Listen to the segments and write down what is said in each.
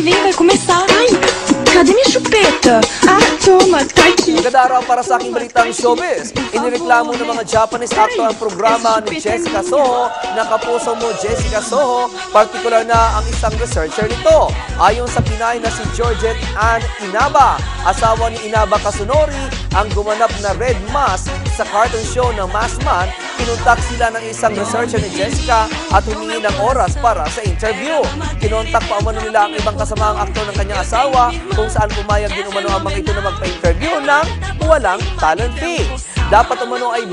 vem, vai começar. Ai, cadê minha chupeta? Ah, toma, tá aqui. Magandang araw para sa aking balitang showbiz. Inireklamo ng mga Japanese actor ang programa ni Jessica Soho na Kapuso Mo Jessica Soho, partikular na ang isang researcher nito. Ayon sa Pinay na si Georgette Ann Inaba, asawa ni Inaba Kasunori, ang gumanap na Red Mask sa cartoon show ng Maskman, kinontak sila ng isang researcher ni Jessica at humingi ng oras para sa interview. Kinontak pa umano nila ang ibang kasamaang aktor ng kanyang asawa kung saan pumayag din umano ang mga ito na magpa-interview ng walang talent fee. Dapat umano ay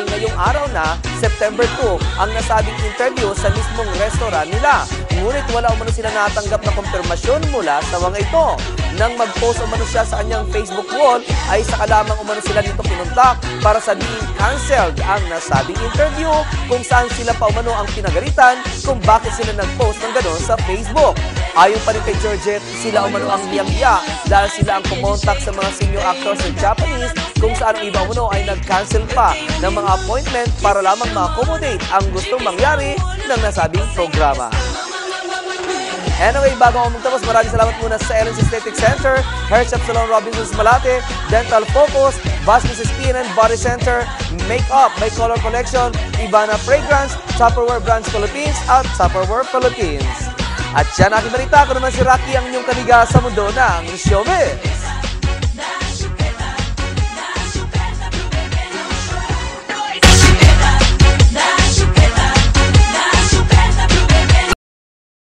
ngayong araw na, September 2, ang nasabing interview sa mismong restaurant nila. Ngunit wala umano sila natanggap na kumpirmasyon mula sa mga ito. Nang mag-post umano siya sa kanyang Facebook wall, ay saka lamang umano sila dito kinontak para sabihing canceled ang nasabing interview, kung saan sila pa umano ang pinagalitan kung bakit sila nag-post ng gano'n sa Facebook. Ayon pa rin kay Georgette, sila umano ang hiyang-hiya dahil sila ang kumontak sa mga senior actors ng Japanese, kung saan ang iba umano ay nag-cancel pa ng mga appointment para lamang ma-accommodate ang gustong mangyari ng nasabing programa. Anyway, bago ako magtapos, maraming salamat muna sa LNC Aesthetic Center, Hair Shop Salon Robinson's Malate, Dental Focus, Vasquez Skin and Body Center, Makeup by Color Collection, Ibana Fragrance, Tupperware Brands Philippines at Tupperware Philippines. At yan aking balita, ako naman si Rocky, ang inyong kaniga sa mundo ng showbiz.